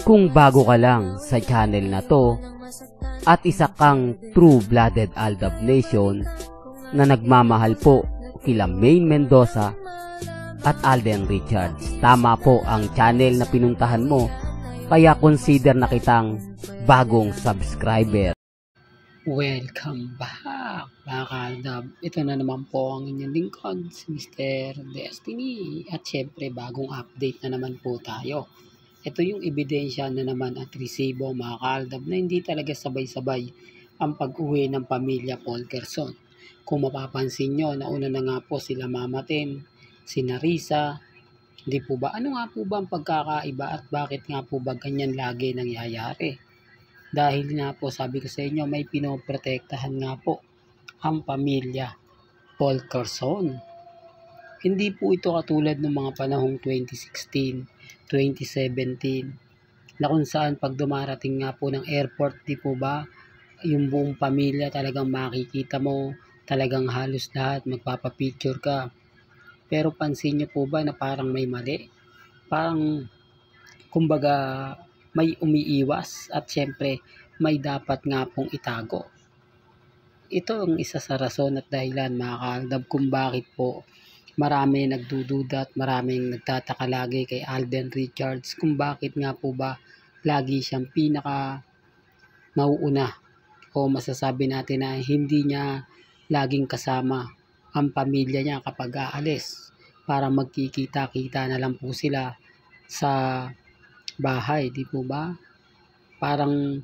Kung bago ka lang sa channel na to at isa kang true-blooded Aldab Nation na nagmamahal po kila Maine Mendoza at Alden Richards, tama po ang channel na pinuntahan mo, kaya consider na kitang bagong subscriber. Welcome back mga Aldab. Ito na naman po ang inyong lingkod, si Mr. Destiny. At syempre bagong update na naman po tayo. Ito yung ebidensya na naman at resibo mga Aldab na hindi talaga sabay-sabay ang pag-uwi ng pamilya Polkerson. Kung mapapansin nyo, nauna na nga po sila Mama Ten, si Narisa. Hindi po ba? Ano nga po ba ang pagkakaiba at bakit nga po ba ganyan lagi nangyayari? Dahil nga po sabi ko sa inyo, may pinoprotektahan nga po ang pamilya Polkerson. Hindi po ito katulad ng mga panahong 2016, 2017 na kung saan pag dumarating nga po ng airport, di po ba, yung buong pamilya talagang makikita mo, talagang halos lahat magpapapicture ka. Pero pansin niyo po ba na parang may mali? Parang kumbaga may umiiwas at syempre may dapat nga pong itago. Ito ang isa sa rason at dahilan mga Aldab kung bakit po marami nagdududa at maraming nagtataka lagi kay Alden Richards kung bakit nga po ba lagi siyang pinaka mauuna o masasabi natin na hindi niya laging kasama ang pamilya niya kapag aalis para magkikita-kita na lang po sila sa bahay, di po ba? Parang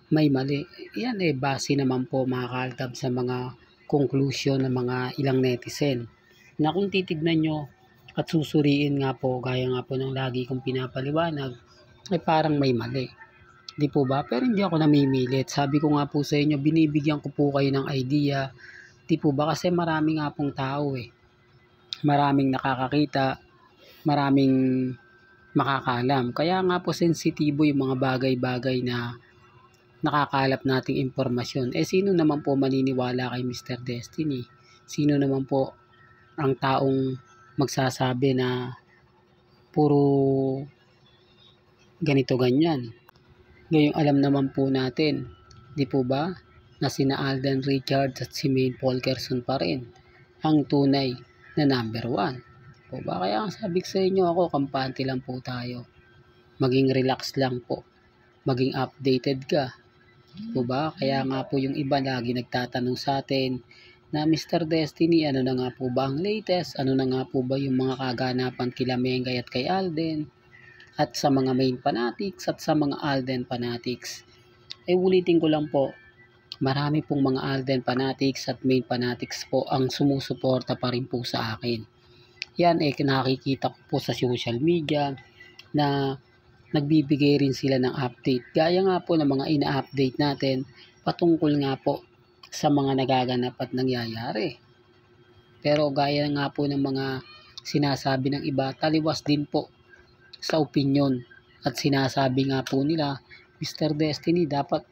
may mali. Yan base naman po mga Aldab sa mga conclusion ng mga ilang netizen na kung titignan nyo at susuriin nga po gaya nga po ng lagi kong pinapaliwanag ay parang may mali. Di po ba? Pero hindi ako namimilit. Sabi ko nga po sa inyo, binibigyan ko po kayo ng idea. Di po ba? Kasi marami nga pong tao Maraming nakakakita, maraming makakaalam. Kaya nga po sensitibo yung mga bagay-bagay na nakakalap nating impormasyon. Sino naman po maniniwala kay Mr. Destiny? Sino naman po ang taong magsasabi na puro ganito ganyan? Ngayong alam naman po natin, di po ba, na sina Alden Richards at si Maine Polkerson pa rin ang tunay na number 1. Po ba? Kaya sabi ko sa inyo, ako kampante lang po tayo. Maging relax lang po. Maging updated ka. Po ba? Kaya nga po yung iba lagi nagtatanong sa atin na Mr. Destiny, ano na nga po ba ang latest? Ano na nga po ba yung mga kaganapan kila Mengay at kay Alden? At sa mga Maine fanatics at sa mga Alden fanatics. Ulitin ko lang po, marami pong mga Alden fanatics at Maine fanatics po ang sumusuporta pa rin po sa akin. Yan nakikita ko po sa social media na nagbibigay rin sila ng update. Gaya nga po ng mga ina-update natin patungkol nga po sa mga nagaganap at nangyayari. Pero gaya nga po ng mga sinasabi ng iba, taliwas din po sa opinion. At sinasabi nga po nila, Mr. Destiny, dapat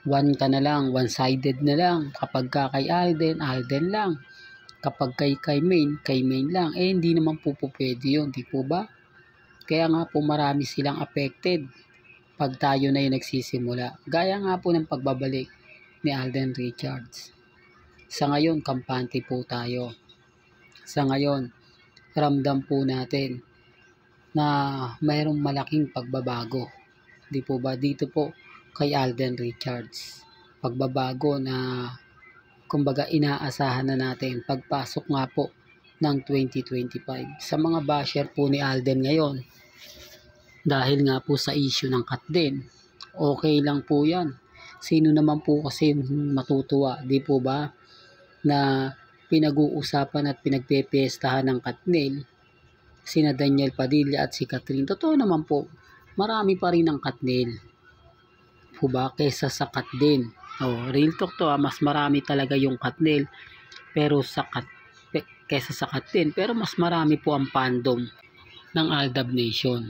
one ka na lang, one-sided na lang. Kapag ka kay Alden, Alden lang. Kapag kay Maine lang. Hindi naman po pwede yun, di po ba? Kaya nga po marami silang affected pag tayo na yung nagsisimula. Gaya nga po ng pagbabalik ni Alden Richards. Sa ngayon, kampante po tayo. Sa ngayon, ramdam po natin na mayroong malaking pagbabago. Di po ba? Dito po kay Alden Richards. Pagbabago na kumbaga inaasahan na natin pagpasok nga po ng 2025. Sa mga basher po ni Alden ngayon, dahil nga po sa issue ng cut din, okay lang po yan. Sino naman po kasi matutuwa, di po ba, na pinag-uusapan at pinagpepiestahan ng Katnil, sina Daniel Padilla at si Catherine. Totoo naman po, marami pa rin ang Katnil po ba kesa sa cut din. Real talk to, mas marami talaga yung Katnil pero kesa sa cut din, pero mas marami po ang fandom ng Aldab Nation.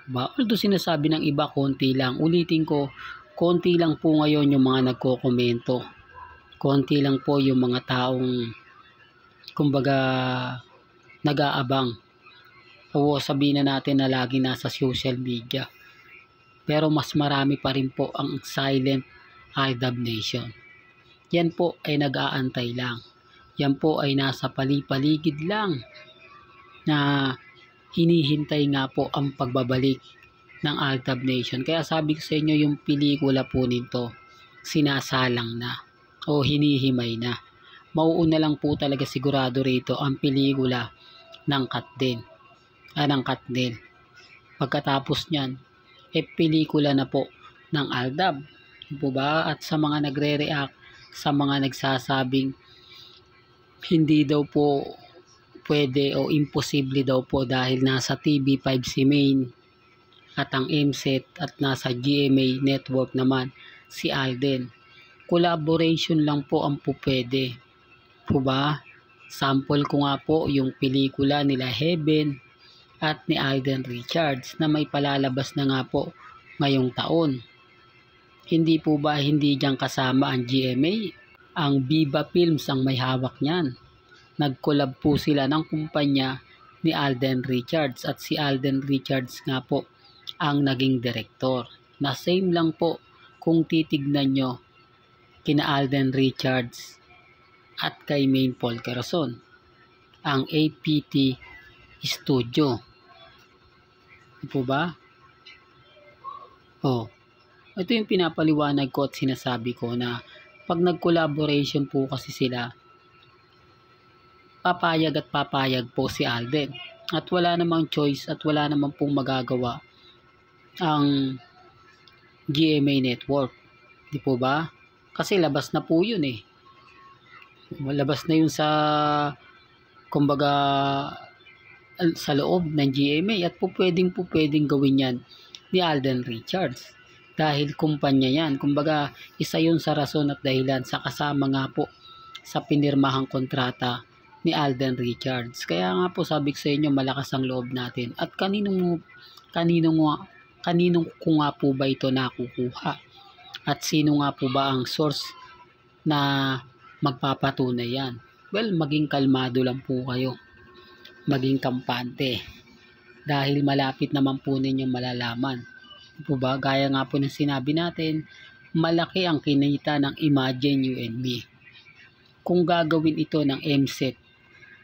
Diba? Although sinasabi ng iba konti lang, ulitin ko, konti lang po ngayon yung mga nagko-komento. Konti lang po yung mga taong kumbaga nag-aabang. O sabihin na natin na lagi nasa social media. Pero mas marami pa rin po ang silent Aldab Nation. Yan po ay nag-aantay lang. Yan po ay nasa palipaligid lang na hinihintay nga po ang pagbabalik ng Aldab Nation. Kaya sabi ko sa inyo, yung pelikula po nito sinasalang na o hinihimay na. Mauuna lang po talaga sigurado rito ang pelikula ng Katnil. Pagkatapos niyan, pelikula na po ng Aldab. Po ba? At sa mga nagre-react, sa mga nagsasabing hindi daw po pwede o imposible daw po dahil nasa TV5 si Main at ang MSET at nasa GMA network naman si Alden. Collaboration lang po ang pupwede. Po ba? Sample ko nga po yung pelikula nila Heaven at ni Alden Richards na may palalabas na nga po ngayong taon. Hindi po ba hindi dyan kasama ang GMA? Ang Viva Films ang may hawak niyan. Nag-collab po sila ng kumpanya ni Alden Richards at si Alden Richards nga po ang naging direktor. Na same lang po kung titignan nyo kina Alden Richards at kay Main Polkerson. Ang APT Studio. Po ba? Ito yung pinapaliwanag ko at sinasabi ko na pag nag-collaboration po kasi sila, papayag po si Alden. At wala namang choice at wala namang pong magagawa ang GMA Network. Di po ba? Kasi labas na po yun eh. Labas na yun sa kumbaga sa loob ng GMA at pwedeng gawin yan ni Alden Richards dahil kumpanya yan. Kumbaga isa yun sa rason at dahilan sa kasama nga po sa pinirmahang kontrata ni Alden Richards. Kaya nga po sabi ko sa inyo, malakas ang loob natin. At kaninong ko nga po ba ito nakukuha? At sino nga po ba ang source na magpapatunay yan? Well, maging kalmado lang po kayo. Maging kampante. Dahil malapit naman po ninyong malalaman. Po ba? Gaya nga po ng sinabi natin, malaki ang kinita ng Imagine You and Me. Kung gagawin ito ng MSET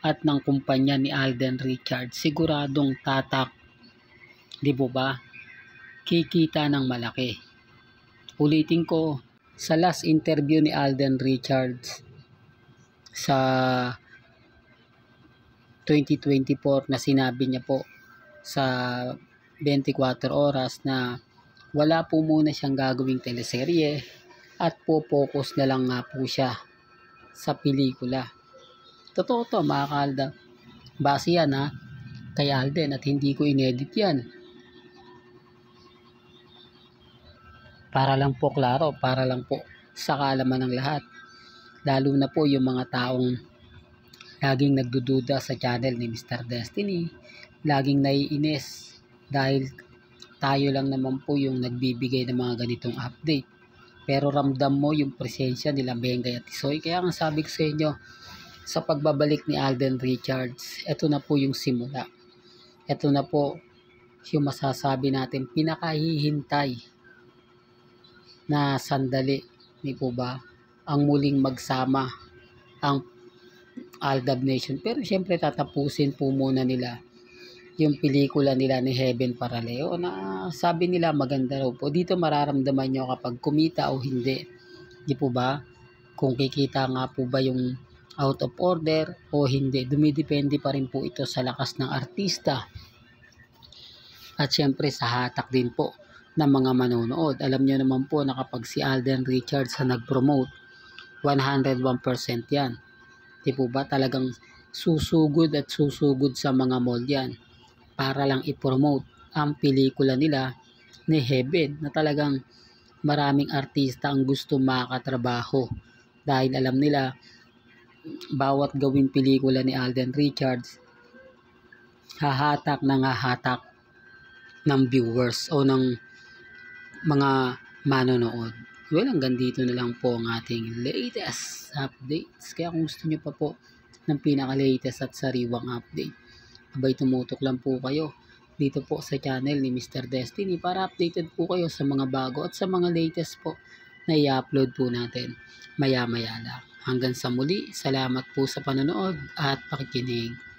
at ng kumpanya ni Alden Richards, siguradong tatak. Di po ba? Kikita ng malaki. Ulitin ko, sa last interview ni Alden Richards sa 2024 na sinabi niya po sa 24 oras na wala po muna siyang gagawing teleserye at po-focus na lang nga po siya sa pelikula. Totoo to mga ka-Aldab. Base yan kay Alden at hindi ko inedit yan. Para lang po klaro, para lang po sa kaalaman ng lahat. Lalo na po yung mga taong laging nagdududa sa channel ni Mr. Destiny, laging naiinis dahil tayo lang naman po yung nagbibigay ng mga ganitong update. Pero ramdam mo yung presensya nila Bengay at Tisoy. Kaya nga sabi ko sa inyo, sa pagbabalik ni Alden Richards, ito na po yung simula. Ito na po yung masasabi natin, pinakahihintay na sandali, di po ba, ang muling magsama ang Aldab Nation. Pero syempre tatapusin po muna nila yung pelikula nila ni Heaven Paraleo na sabi nila maganda raw po. Dito mararamdaman nyo kapag kumita o hindi. Di po ba? Kung kikita nga po ba yung out of order o hindi. Dumidepende pa rin po ito sa lakas ng artista. At syempre sa hatak din po ng mga manonood. Alam nyo naman po na kapag si Alden Richards na nag-promote, 101% yan. Di po ba? Talagang susugod at susugod sa mga mall yan para lang i-promote ang pelikula nila ni Heaven na talagang maraming artista ang gusto makatrabaho dahil alam nila bawat gawing pelikula ni Alden Richards hahatak ng viewers o ng mga manonood. Well, hanggang dito na lang po ang ating latest updates. Kaya kung gusto nyo pa po ng pinaka-latest at sariwang update, abay tumutok lang po kayo dito po sa channel ni Mr. Destiny para updated po kayo sa mga bago at sa mga latest po na i-upload po natin maya-maya lang. Hanggang sa muli, salamat po sa panonood at pakikinig.